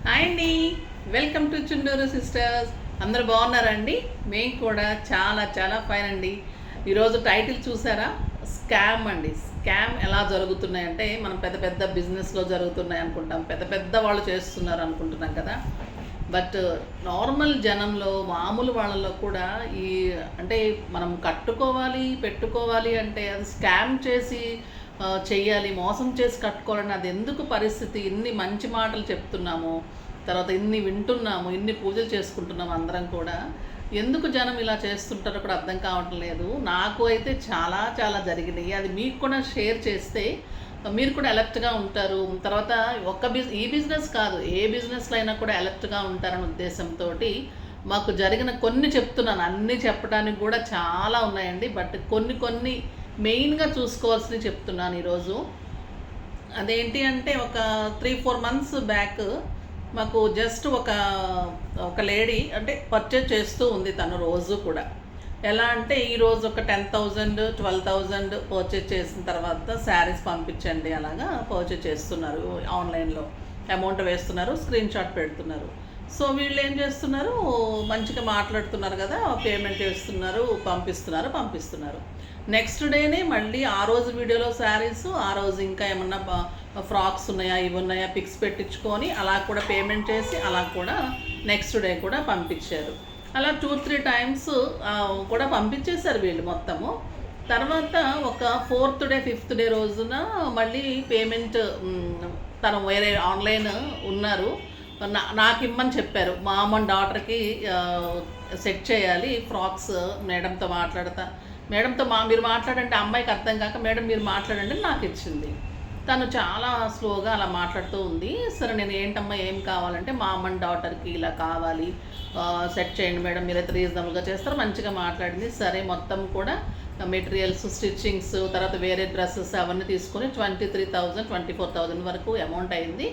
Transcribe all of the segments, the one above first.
Hi అండి, welcome to Chunduru sisters. అందరు బాగున్నారండి? మేము కూడా చాలా చాలా ఫైన్ అండి. ఈరోజు టైటిల్ చూసారా? స్కామ్ అండి. స్కామ్ ఎలా జరుగుతున్నాయంటే మనం పెద్ద పెద్ద బిజినెస్లో జరుగుతున్నాయి అనుకుంటాం, పెద్ద పెద్ద వాళ్ళు చేస్తున్నారు అనుకుంటున్నాం కదా. బట్ నార్మల్ జనంలో, మామూలు వాళ్ళలో కూడా ఈ అంటే మనం కట్టుకోవాలి పెట్టుకోవాలి అంటే అది స్కామ్ చేసి చెయ్యాలి, మోసం చేసి కట్టుకోవాలని అది ఎందుకు పరిస్థితి? ఇన్ని మంచి మాటలు చెప్తున్నాము, తర్వాత ఇన్ని వింటున్నాము, ఇన్ని పూజలు చేసుకుంటున్నాము అందరం కూడా. ఎందుకు జనం ఇలా చేస్తుంటారో కూడా అర్థం కావటం లేదు. నాకు అయితే చాలా చాలా జరిగినాయి. అది మీకు కూడా షేర్ చేస్తే మీరు కూడా అలర్ట్గా ఉంటారు. తర్వాత ఈ బిజినెస్ కాదు, ఏ బిజినెస్లో అయినా కూడా అలర్ట్గా ఉంటారనే ఉద్దేశంతో మాకు జరిగిన కొన్ని చెప్తున్నాను. అన్నీ చెప్పడానికి కూడా చాలా ఉన్నాయండి, బట్ కొన్ని కొన్ని మెయిన్గా చూసుకోవాల్సినవి చెప్తున్నాను ఈరోజు. అదేంటి అంటే ఒక 3-4 మంత్స్ బ్యాక్ మాకు జస్ట్ ఒక లేడీ అంటే పర్చేజ్ చేస్తూ ఉంది తను రోజు కూడా. ఎలా అంటే ఈరోజు ఒక 10,000 12,000 పర్చేజ్ చేసిన తర్వాత శారీస్ పంపించండి అలాగా పర్చేజ్ చేస్తున్నారు. ఆన్లైన్లో అమౌంట్ వేస్తున్నారు, స్క్రీన్ షాట్ పెడుతున్నారు. సో వీళ్ళు ఏం చేస్తున్నారు, మంచిగా మాట్లాడుతున్నారు కదా, పేమెంట్ చేస్తున్నారు, పంపిస్తున్నారు. నెక్స్ట్ డేనే మళ్ళీ ఆ రోజు వీడియోలో శారీస్, ఆ రోజు ఇంకా ఏమన్నా ఫ్రాక్స్ ఉన్నాయా, ఇవి ఉన్నాయా, పిక్స్ పెట్టించుకొని అలా కూడా పేమెంట్ చేసి అలా కూడా నెక్స్ట్ డే కూడా పంపించారు. అలా 2-3 టైమ్స్ కూడా పంపించేశారు వీళ్ళు మొత్తము. తర్వాత ఒక 4th డే 5th డే రోజున మళ్ళీ పేమెంట్ తను వేరే ఆన్లైన్ ఉన్నారు, నాకు ఇమ్మని చెప్పారు. మా అమ్మ డాటర్కి సెట్ చేయాలి ఫ్రాక్స్, మేడంతో మీరు మాట్లాడండి, అమ్మాయికి అర్థం కాక మేడం మీరు మాట్లాడండి నాకు ఇచ్చింది. తను చాలా స్లోగా అలా మాట్లాడుతూ ఉంది. సరే నేను ఏంటమ్మా ఏం కావాలంటే మా అమ్మ డాటర్కి ఇలా కావాలి, సెట్ చేయండి మేడం, మీరైతే రీజనబుల్గా చేస్తారు, మంచిగా మాట్లాడింది. సరే మొత్తం కూడా మెటీరియల్స్, స్టిచ్చింగ్స్, తర్వాత వేరే డ్రెస్సెస్ అవన్నీ తీసుకొని 23,000 24,000 వరకు అమౌంట్ అయింది.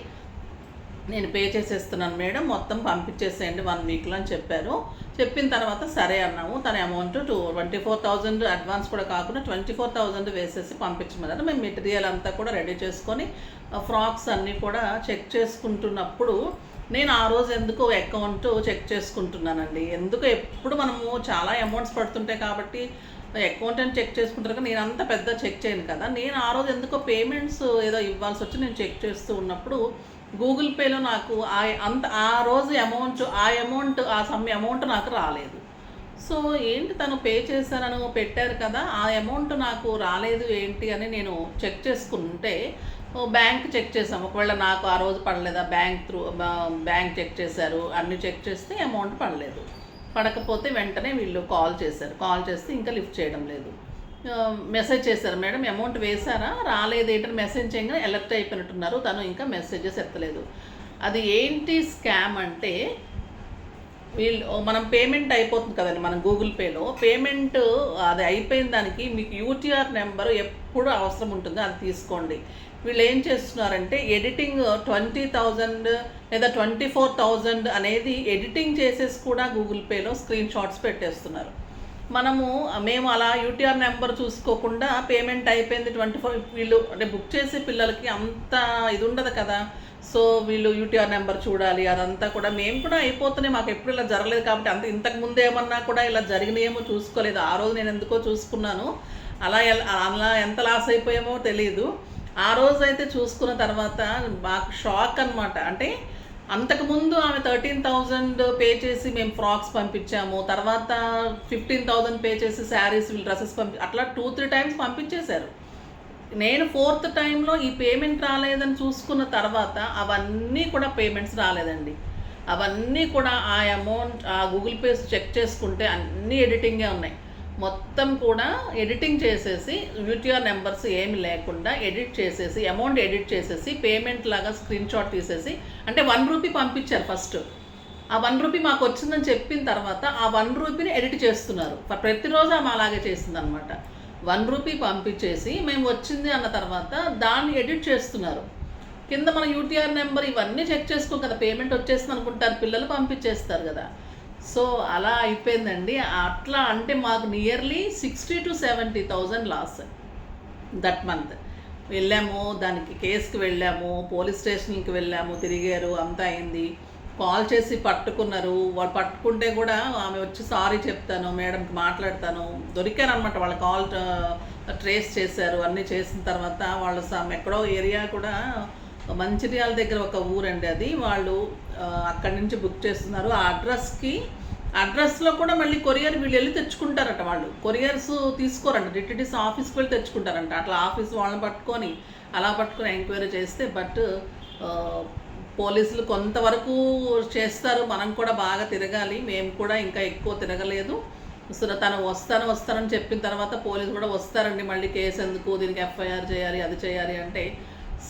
నేను పే చేసేస్తున్నాను మేడం, మొత్తం పంపించేసేయండి 1 వీక్లో అని చెప్పారు. చెప్పిన తర్వాత సరే అన్నాము. తన అమౌంట్ 24,000 అడ్వాన్స్ కూడా కాకుండా 24,000 వేసేసి పంపించమన్నారు. మేము మెటీరియల్ అంతా కూడా రెడీ చేసుకొని ఫ్రాక్స్ అన్నీ కూడా చెక్ చేసుకుంటున్నప్పుడు నేను ఆ రోజు ఎందుకో అకౌంట్ చెక్ చేసుకుంటున్నానండి. ఎందుకు ఎప్పుడు మనము చాలా అమౌంట్స్ పడుతుంటాయి కాబట్టి అకౌంట్ అని చెక్ చేసుకుంటారు కదా, నేను అంత పెద్ద చెక్ చేయను కదా. నేను ఆ రోజు ఎందుకో పేమెంట్స్ ఏదో ఇవ్వాల్సి వచ్చి నేను చెక్ చేస్తూ ఉన్నప్పుడు గూగుల్ పేలో నాకు ఆ రోజు అమౌంట్ ఆ సమ్ అమౌంట్ నాకు రాలేదు. సో ఏంటి తను పే చేశానని పెట్టారు కదా, ఆ అమౌంట్ నాకు రాలేదు ఏంటి అని నేను చెక్ చేసుకుంటే బ్యాంక్ చెక్ చేసాము. ఒకవేళ నాకు ఆ రోజు పడలేదా, బ్యాంక్ చెక్ చేశారు, అన్నీ చెక్ చేస్తే అమౌంట్ పడలేదు. పడకపోతే వెంటనే వీళ్ళు కాల్ చేస్తే ఇంకా లిఫ్ట్ చేయడం లేదు. మెసేజ్ చేశారు, మేడం అమౌంట్ వేశారా, రాలేదు ఏంటని మెసేజ్ చేయగానే అలర్ట్ అయిపోయినట్టున్నారు, తను ఇంకా మెసేజెస్ ఎత్తలేదు. అది ఏంటి స్కామ్ అంటే మనం పేమెంట్ అయిపోతుంది కదండి, మనం గూగుల్ పేలో పేమెంట్ అది అయిపోయిన దానికి మీకు యూటీఆర్ నెంబర్ ఎప్పుడు అవసరం ఉంటుంది, అది తీసుకోండి. వీళ్ళు ఏం చేస్తున్నారంటే ఎడిటింగ్ 20,000 లేదా 24,000 అనేది ఎడిటింగ్ చేసేసి కూడా గూగుల్ పేలో స్క్రీన్ షాట్స్ పెట్టేస్తున్నారు. మేము అలా యూటీఆర్ నెంబర్ చూసుకోకుండా పేమెంట్ అయిపోయింది 24, వీళ్ళు అంటే బుక్ చేసే పిల్లలకి అంత ఇది ఉండదు కదా. సో వీళ్ళు యూటీఆర్ నెంబర్ చూడాలి, అదంతా కూడా మేము కూడా అయిపోతున్నాయి, మాకు ఎప్పుడు ఇలా జరగలేదు కాబట్టి ఇంతకు ముందు ఏమన్నా కూడా ఇలా జరిగినాయేమో చూసుకోలేదు. ఆ రోజు నేను ఎందుకో చూసుకున్నాను, అలా ఎంత లాస్ అయిపోయామో తెలియదు. ఆ రోజు అయితే చూసుకున్న తర్వాత మాకు షాక్ అనమాట. అంటే అంతకుముందు ఆమె 13,000 పే చేసి మేము ఫ్రాక్స్ పంపించాము, తర్వాత 15,000 పే చేసి శారీస్, డ్రెస్సెస్ అట్లా 2-3 టైమ్స్ పంపించేశారు. నేను 4th టైంలో ఈ పేమెంట్ రాలేదని చూసుకున్న తర్వాత అవన్నీ కూడా పేమెంట్స్ రాలేదండి. అవన్నీ కూడా ఆ అమౌంట్ ఆ గూగుల్ పే చెక్ చేసుకుంటే అన్నీ ఎడిటింగే ఉన్నాయి. మొత్తం కూడా ఎడిటింగ్ చేసేసి యూటీఆర్ నెంబర్స్ ఏమి లేకుండా ఎడిట్ చేసేసి అమౌంట్ ఎడిట్ చేసేసి పేమెంట్ లాగా స్క్రీన్ షాట్ తీసేసి అంటే 1 రూపీ పంపించారు ఫస్ట్. ఆ 1 రూపీ మాకు వచ్చిందని చెప్పిన తర్వాత ఆ 1 రూపీని ఎడిట్ చేస్తున్నారు. ప్రతిరోజు ఆమె అలాగే చేసిందనమాట. 1 రూపీ పంపించేసి మేము వచ్చింది అన్న తర్వాత దాన్ని ఎడిట్ చేస్తున్నారు. కింద మన యూటీఆర్ నెంబర్ ఇవన్నీ చెక్ చేసుకో కదా, పేమెంట్ వచ్చేస్తుంది అనుకుంటారు పిల్లలు, పంపించేస్తారు కదా. సో అలా అయిపోయిందండి. అట్లా అంటే మాకు nearly 60,000 to 70,000 loss that month. వెళ్ళాము, దానికి కేసుకి వెళ్ళాము, పోలీస్ స్టేషన్కి వెళ్ళాము, తిరిగారు, అంతా అయింది. కాల్ చేసి పట్టుకున్నారు. వాళ్ళు పట్టుకుంటే కూడా ఆమె వచ్చి సారీ చెప్తాను, మేడంకి మాట్లాడతాను, దొరికారనమాట. వాళ్ళ కాల్ ట్రేస్ చేశారు. అన్నీ చేసిన తర్వాత వాళ్ళు ఎక్కడో ఏరియా కూడా మంచిర్యాల దగ్గర ఒక ఊరండి అది. వాళ్ళు అక్కడి నుంచి బుక్ చేస్తున్నారు. ఆ అడ్రస్లో కూడా మళ్ళీ కొరియర్ వీళ్ళు వెళ్ళి తెచ్చుకుంటారట. వాళ్ళు కొరియర్స్ తీసుకోరంట, డిటిడిసి ఆఫీస్కి వెళ్ళి తెచ్చుకుంటారంట. అట్లా ఆఫీస్ వాళ్ళని పట్టుకొని ఎంక్వైరీ చేస్తే పోలీసులు కొంతవరకు చేస్తారు. మనం కూడా బాగా తిరగాలి. మేము కూడా ఇంకా ఎక్కువ తిరగలేదు. సో తను వస్తానని చెప్పిన తర్వాత పోలీసు కూడా వస్తారండి, మళ్ళీ కేసు ఎందుకు, దీనికి ఎఫ్ఐఆర్ చేయాలి, అది చేయాలి అంటే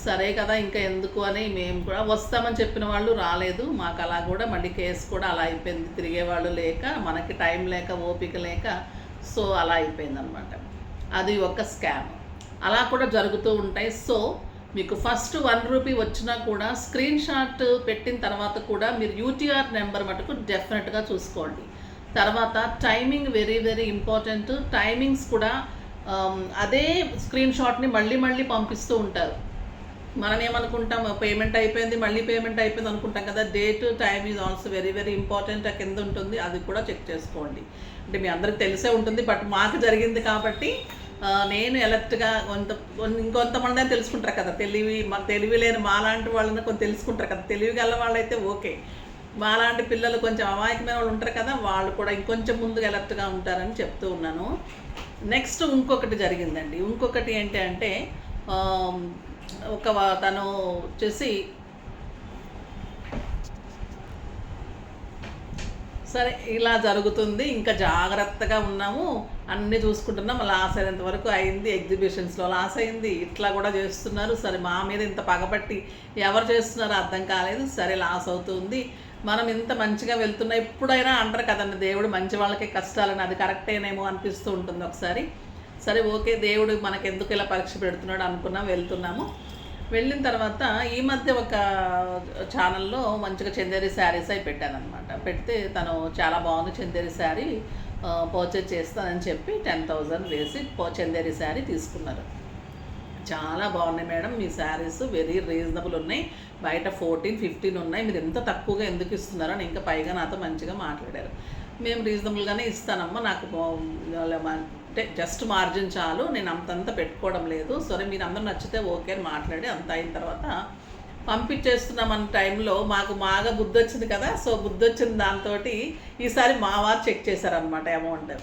సరే కదా ఇంకా ఎందుకు అని మేము కూడా వస్తామని చెప్పిన వాళ్ళు రాలేదు. మాకు అలా కూడా మళ్ళీ కేసు కూడా అలా అయిపోయింది. తిరిగేవాళ్ళు లేక, మనకి టైం లేక, ఓపిక లేక, సో అలా అయిపోయిందనమాట. అది ఒక స్కామ్. అలా కూడా జరుగుతూ ఉంటాయి. సో మీకు ఫస్ట్ 1 రూపీ వచ్చినా కూడా స్క్రీన్ షాట్ పెట్టిన తర్వాత కూడా మీరు యూటీఆర్ నెంబర్ మటుకు డెఫినెట్గా చూసుకోండి. తర్వాత timing very very important. Timings కూడా అదే స్క్రీన్ షాట్ని మళ్ళీ పంపిస్తూ ఉంటారు. మనం ఏమనుకుంటాం, పేమెంట్ అయిపోయింది, మళ్ళీ పేమెంట్ అయిపోయింది అనుకుంటాం కదా. Date, time is also very very important. ఆ కింద ఉంటుంది, అది కూడా చెక్ చేసుకోండి. అంటే మీ అందరికి తెలిసే ఉంటుంది, బట్ మాకు జరిగింది కాబట్టి నేను ఎలర్ట్గా ఇంకొంతమంది తెలుసుకుంటారు కదా. తెలివి లేని మాలాంటి వాళ్ళని కొంచెం తెలుసుకుంటారు కదా. తెలివి గల వాళ్ళైతే ఓకే, మాలాంటి పిల్లలు కొంచెం అమాయకమైన వాళ్ళు ఉంటారు కదా, వాళ్ళు కూడా ఇంకొంచెం ముందుగా ఎలర్ట్గా ఉంటారని చెప్తూ ఉన్నాను. నెక్స్ట్ ఇంకొకటి జరిగిందండి. ఇంకొకటి ఏంటి అంటే తను వచ్చేసి సరే ఇలా జరుగుతుంది, ఇంకా జాగ్రత్తగా ఉన్నాము, అన్నీ చూసుకుంటున్నాం. లాస్ అయినంత వరకు అయింది, ఎగ్జిబిషన్స్లో లాస్ అయింది, ఇట్లా కూడా చేస్తున్నారు. సరే మా మీద ఇంత పగబట్టి ఎవరు చేస్తున్నారో అర్థం కాలేదు. సరే లాస్ అవుతుంది, మనం ఇంత మంచిగా వెళ్తున్నా. ఎప్పుడైనా అంటారు కదండి, దేవుడు మంచి వాళ్ళకే కష్టాలని, అది కరెక్టేనేమో అనిపిస్తూ ఉంటుంది ఒకసారి. సరే ఓకే, దేవుడు మనకెందుకు ఇలా పరీక్ష పెడుతున్నాడు అనుకున్నాం, వెళ్తున్నాము. వెళ్ళిన తర్వాత ఈ మధ్య ఒక ఛానల్లో మంచిగా చందేరి శారీస్ అవి పెట్టానమాట. పెడితే తను చాలా బాగుంది చందేరి శారీ, పర్చేజ్ చేస్తానని చెప్పి 10,000 వేసి చందేరి శారీ తీసుకున్నారు. చాలా బాగున్నాయి మేడం మీ శారీస్, వెరీ రీజనబుల్ ఉన్నాయి, బయట 14-15 ఉన్నాయి, మీరు ఎంత తక్కువగా ఎందుకు ఇస్తున్నారో అని ఇంకా పైగా నాతో మంచిగా మాట్లాడారు. మేము రీజనబుల్గానే ఇస్తానమ్మా, నాకు అంటే జస్ట్ మార్జిన్ చాలు, నేను అంతంత పెట్టుకోవడం లేదు, సరే మీరు అందరూ నచ్చితే ఓకే అని మాట్లాడి అంత అయిన తర్వాత పంపించేస్తున్నామన్న టైంలో మాకు బాగా బుద్ధి వచ్చింది కదా. సో బుద్ధి వచ్చిన దాంతో ఈసారి మా వారు చెక్ చేశారనమాట అమౌంట్.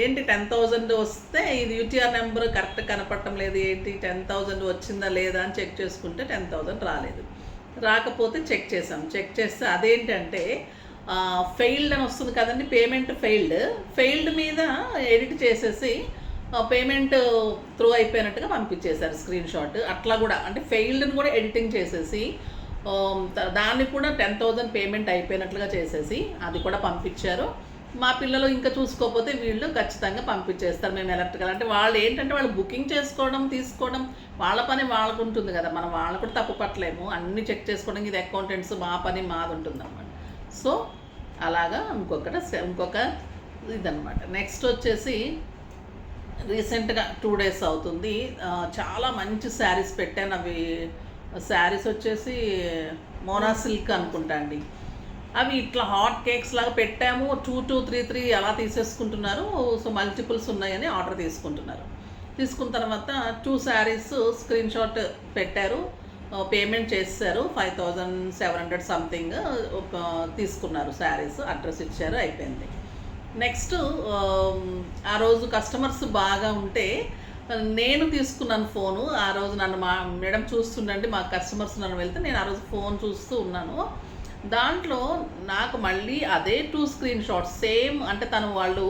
ఏంటి 10,000 వస్తే ఇది యూటీఆర్ నెంబర్ కరెక్ట్ కనపడటం లేదు, ఏంటి 10,000 వచ్చిందా లేదా అని చెక్ చేసుకుంటే 10,000 రాలేదు. రాకపోతే చెక్ చేస్తే అదేంటంటే ఫెయిల్డ్ అని వస్తుంది కదండి, పేమెంట్ ఫెయిల్డ్ మీద ఎడిట్ చేసేసి పేమెంట్ త్రూ అయిపోయినట్టుగా పంపించేశారు స్క్రీన్ షాట్. అట్లా కూడా అంటే ఫెయిల్డ్ని కూడా ఎడిటింగ్ చేసేసి దాన్ని కూడా 10,000 పేమెంట్ అయిపోయినట్లుగా చేసేసి అది కూడా పంపించారు. మా పిల్లలు ఇంకా చూసుకోకపోతే వీళ్ళు ఖచ్చితంగా పంపించేస్తారు. మేము ఎలక్ట్రికల్ అంటే వాళ్ళు ఏంటంటే వాళ్ళు బుకింగ్ తీసుకోవడం వాళ్ళ పని వాళ్ళకు ఉంటుంది కదా, మనం వాళ్ళు కూడా తప్పు పట్టలేము. అన్నీ చెక్ చేసుకోవడం, ఇది అకౌంటెంట్స్ మా పని మాది ఉంటుంది అన్నమాట. సో అలాగా ఇంకొక ఇదనమాట. నెక్స్ట్ వచ్చేసి రీసెంట్గా 2 days అవుతుంది, చాలా మంచి శారీస్ పెట్టాను. అవి శారీస్ వచ్చేసి మోనా సిల్క్ అనుకుంటా అండి. అవి ఇట్లా హాట్ కేక్స్ లాగా పెట్టాము, 2 3 3 అలా తీసేసుకుంటున్నారు. సో మల్టిపుల్స్ ఉన్నాయని ఆర్డర్ తీసుకున్న తర్వాత 2 శారీస్ స్క్రీన్ షాట్ పెట్టారు, పేమెంట్ చేశారు, 5,700 సంథింగ్ తీసుకున్నారు శారీస్, అడ్రస్ ఇచ్చారు, అయిపోయింది. నెక్స్ట్ ఆ రోజు కస్టమర్స్ బాగా ఉంటే నేను తీసుకున్నాను ఫోను. ఆ రోజు నన్ను మా మేడం చూస్తుండండి, మా కస్టమర్స్ నన్ను వెళ్తే నేను ఆ రోజు ఫోన్ చూస్తూ ఉన్నాను. దాంట్లో నాకు మళ్ళీ అదే 2 స్క్రీన్ షాట్స్ సేమ్, అంటే వాళ్ళు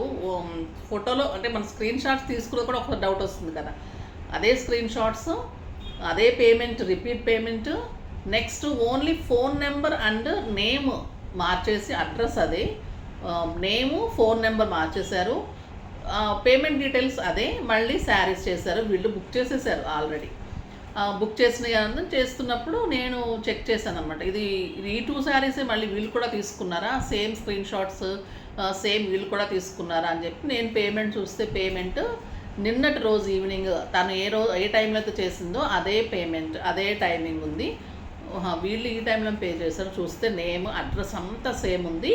ఫోటోలో అంటే మన స్క్రీన్ షాట్స్ తీసుకున్నది కూడా ఒక డౌట్ వస్తుంది కదా, అదే స్క్రీన్ షాట్స్, అదే payment, repeat payment. Next only phone number and name మార్చేసి, అడ్రస్ అదే, నేము ఫోన్ నెంబర్ మార్చేశారు, పేమెంట్ డీటెయిల్స్ అదే, మళ్ళీ శారీస్ చేశారు. వీళ్ళు బుక్ చేసేసారు ఆల్రెడీ. బుక్ చేస్తున్నప్పుడు నేను చెక్ చేశాను అనమాట, ఇది ఈ 2 శారీసే మళ్ళీ వీళ్ళు కూడా తీసుకున్నారా, సేమ్ స్క్రీన్ షాట్స్ సేమ్ వీళ్ళు కూడా తీసుకున్నారా అని చెప్పి నేను పేమెంట్ చూస్తే పేమెంట్ నిన్నటి రోజు ఈవినింగ్ తను ఏ టైంలో అయితే చేసిందో అదే పేమెంట్, అదే టైమింగ్ ఉంది. వీళ్ళు ఈ టైంలో పే చేశారు. చూస్తే నేమ్, అడ్రస్ అంతా సేమ్ ఉంది.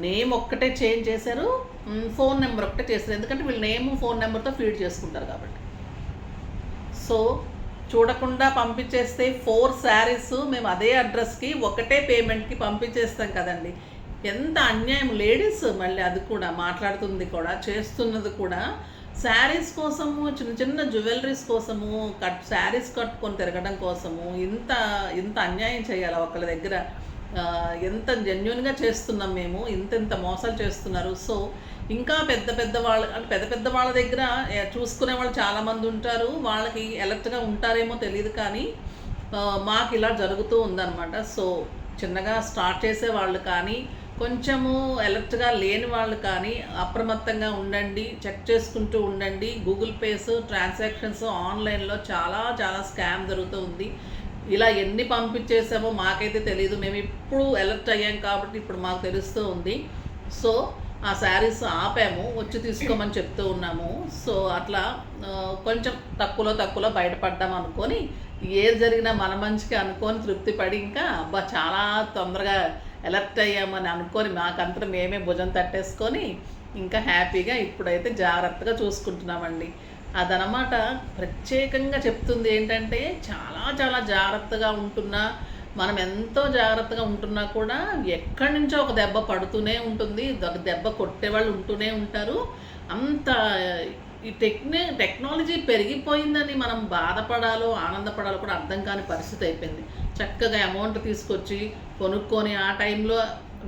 నేమ్ ఒక్కటే చేంజ్ చేశారు, ఫోన్ నెంబర్ ఒక్కటే చేశారు. ఎందుకంటే వీళ్ళు నేమ్, ఫోన్ నెంబర్తో ఫీడ్ చేసుకుంటారు కాబట్టి. సో చూడకుండా పంపించేస్తే 4 శారీస్ మేము అదే అడ్రస్కి ఒకటే పేమెంట్కి పంపించేస్తాం కదండి. ఎంత అన్యాయం. లేడీస్ మళ్ళీ అది కూడా మాట్లాడుతుంది కూడా, చేస్తున్నది కూడా శారీస్ కోసము, చిన్న చిన్న జ్యువెలరీస్ కోసము, శారీస్ కట్టుకొని తిరగడం కోసము ఇంత ఇంత అన్యాయం చేయాలి ఒకళ్ళ దగ్గర. ఎంత జెన్యున్గా చేస్తున్నాం మేము, ఇంత మోసాలు చేస్తున్నారు. సో ఇంకా పెద్ద పెద్ద వాళ్ళ దగ్గర చూసుకునే వాళ్ళు చాలామంది ఉంటారు. వాళ్ళకి అలర్ట్గా ఉంటారేమో తెలియదు, కానీ మాకు ఇలా జరుగుతూ ఉందన్నమాట. సో చిన్నగా స్టార్ట్ చేసే వాళ్ళు కానీ, కొంచెము అలర్ట్గా లేని వాళ్ళు కానీ అప్రమత్తంగా ఉండండి, చెక్ చేసుకుంటూ ఉండండి. గూగుల్ పేస్, ట్రాన్సాక్షన్స్ ఆన్లైన్లో చాలా చాలా స్కామ్ జరుగుతూ ఉంది. ఇలా ఎన్ని పంపించేసామో మాకైతే తెలియదు. మేము ఇప్పుడు అలర్ట్ అయ్యాం కాబట్టి ఇప్పుడు మాకు తెలుస్తూ ఉంది. సో ఆ శారీస్ ఆపాము, వచ్చి తీసుకోమని చెప్తూ ఉన్నాము. సో అట్లా కొంచెం తక్కువలో బయటపడ్డాం అనుకొని, ఏది జరిగినా మన మంచిగా అనుకొని తృప్తి పడి, ఇంకా అబ్బా చాలా తొందరగా అలర్ట్ అయ్యామని అనుకొని మాకంతా మేమే భుజం తట్టేసుకొని ఇంకా హ్యాపీగా ఇప్పుడైతే జాగ్రత్తగా చూసుకుంటున్నామండి. అదనమాట ప్రత్యేకంగా చెప్తుంది ఏంటంటే, చాలా చాలా జాగ్రత్తగా ఉంటున్నా, మనం ఎంతో జాగ్రత్తగా ఉంటున్నా కూడా ఎక్కడి నుంచో ఒక దెబ్బ పడుతూనే ఉంటుంది, ఒక దెబ్బ కొట్టేవాళ్ళు ఉంటూనే ఉంటారు. అంత ఈ టెక్నాలజీ పెరిగిపోయిందని మనం బాధపడాలో ఆనందపడాలో కూడా అర్థం కాని పరిస్థితి అయిపోయింది. చక్కగా అమౌంట్ తీసుకొచ్చి కొనుక్కొని ఆ టైంలో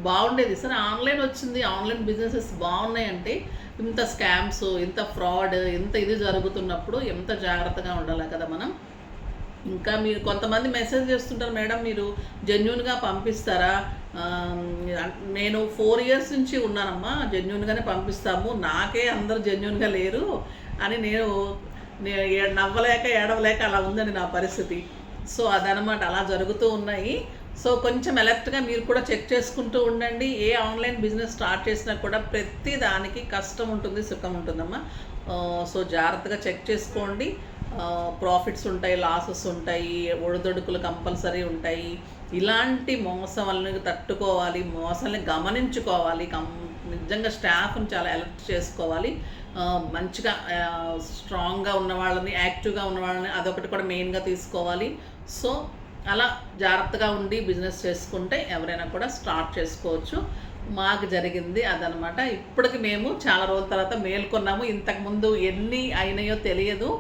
బాగుండేది. సరే ఆన్లైన్ వచ్చింది, ఆన్లైన్ బిజినెసెస్ బాగున్నాయంటే ఇంత స్కామ్స్, ఇంత ఫ్రాడ్, ఇంత ఇది జరుగుతున్నప్పుడు ఎంత జాగ్రత్తగా ఉండాలి కదా మనం. ఇంకా మీరు కొంతమంది మెసేజ్ చేస్తుంటారు, మేడం మీరు జెన్యున్గా పంపిస్తారా? నేను 4 ఇయర్స్ నుంచి ఉన్నానమ్మా, జెన్యున్గానే పంపిస్తాము, నాకే అందరు జెన్యున్గా లేరు అని నేను నవ్వలేక ఏడవలేక అలా ఉందండి నా పరిస్థితి. సో అదనమాట, అలా జరుగుతూ ఉన్నాయి. సో కొంచెం అలర్ట్గా మీరు కూడా చెక్ చేసుకుంటూ ఉండండి. ఏ ఆన్లైన్ బిజినెస్ స్టార్ట్ చేసినా కూడా ప్రతి దానికి కష్టం ఉంటుంది, సుఖం ఉంటుందమ్మా. సో జాగ్రత్తగా చెక్ చేసుకోండి. ప్రాఫిట్స్ ఉంటాయి, లాసెస్ ఉంటాయి, ఒడిదొడుకులు కంపల్సరీ ఉంటాయి. ఇలాంటి మోసాలను తట్టుకోవాలి, మోసాలని గమనించుకోవాలి. నిజంగా స్టాఫ్ని చాలా అలర్ట్ చేసుకోవాలి. మంచిగా స్ట్రాంగ్గా ఉన్న వాళ్ళని, యాక్టివ్గా ఉన్న వాళ్ళని అదొకటి కూడా మెయిన్గా తీసుకోవాలి. సో అలా జాగ్రత్తగా ఉండి బిజినెస్ చేసుకుంటే ఎవరైనా కూడా స్టార్ట్ చేసుకోవచ్చు. మాకు జరిగింది అదనమాట. ఇప్పటికి మేము చాలా రోజుల తర్వాత మేల్కొన్నాము. ఇంతకుముందు ఎన్ని అయినాయో తెలియదు.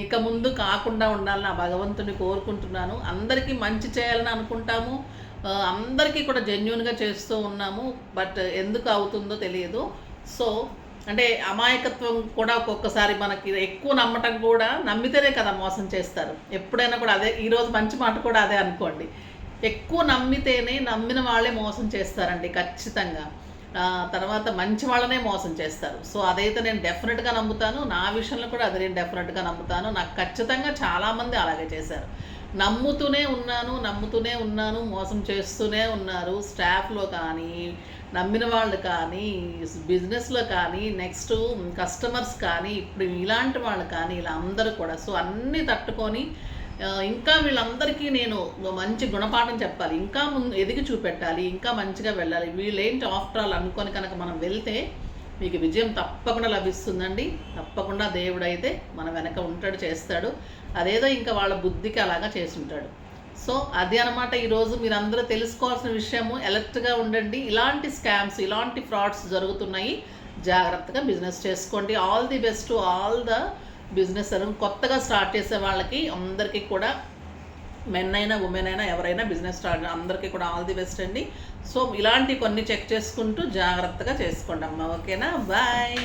ఇక ముందు కాకుండా ఉండాలని ఆ భగవంతుని కోరుకుంటున్నాను. అందరికీ మంచి చేయాలని అనుకుంటాము, అందరికీ కూడా జెన్యున్గా చేస్తూ ఉన్నాము. బట్ ఎందుకు అవుతుందో తెలియదు. సో అంటే అమాయకత్వం కూడా ఒక్కొక్కసారి మనకి ఎక్కువ నమ్మటం కూడా, నమ్మితేనే కదా మోసం చేస్తారు ఎప్పుడైనా కూడా. అదే ఈరోజు మంచి మాట కూడా అదే అనుకోండి. ఎక్కువ నమ్మితేనే, నమ్మిన వాళ్ళే మోసం చేస్తారండి ఖచ్చితంగా. తర్వాత మంచి వాళ్ళనే మోసం చేస్తారు. సో అదైతే నేను డెఫినెట్గా నమ్ముతాను. నా విషయంలో కూడా అది నేను డెఫినెట్గా నమ్ముతాను. నాకు ఖచ్చితంగా చాలామంది అలాగే చేశారు. నమ్ముతూనే ఉన్నాను, మోసం చేస్తూనే ఉన్నారు. స్టాఫ్లో కానీ, నమ్మిన వాళ్ళు కానీ, బిజినెస్లో కానీ, నెక్స్ట్ కస్టమర్స్ కానీ, ఇప్పుడు ఇలాంటి వాళ్ళు కానీ, ఇలా అందరూ కూడా. సో అన్నీ తట్టుకొని ఇంకా వీళ్ళందరికీ నేను మంచి గుణపాఠం చెప్పాలి, ఇంకా ముందు ఎదిగి చూపెట్టాలి, ఇంకా మంచిగా వెళ్ళాలి. వీళ్ళేంటి ఆఫ్టర్ ఆల్ అనుకొని కనుక మనం వెళ్తే మీకు విజయం తప్పకుండా లభిస్తుందండి. తప్పకుండా దేవుడైతే మన వెనక ఉంటాడు, చేస్తాడు. అదేదో ఇంకా వాళ్ళ బుద్ధికి అలాగా చేసి ఉంటాడు. సో అది అనమాట ఈరోజు మీరందరూ తెలుసుకోవాల్సిన విషయము. అలర్ట్గా ఉండండి. ఇలాంటి స్కామ్స్, ఇలాంటి ఫ్రాడ్స్ జరుగుతున్నాయి. జాగ్రత్తగా బిజినెస్ చేసుకోండి. All the best to all the business. కొత్తగా స్టార్ట్ చేసే వాళ్ళకి అందరికీ కూడా, మెన్ అయినా ఉమెన్ అయినా ఎవరైనా బిజినెస్ స్టార్ట్ అందరికీ కూడా ఆల్ ది బెస్ట్ అండి. సో ఇలాంటి కొన్ని చెక్ చేసుకుంటూ జాగ్రత్తగా చేసుకోండి అమ్మా. ఓకేనా? బాయ్.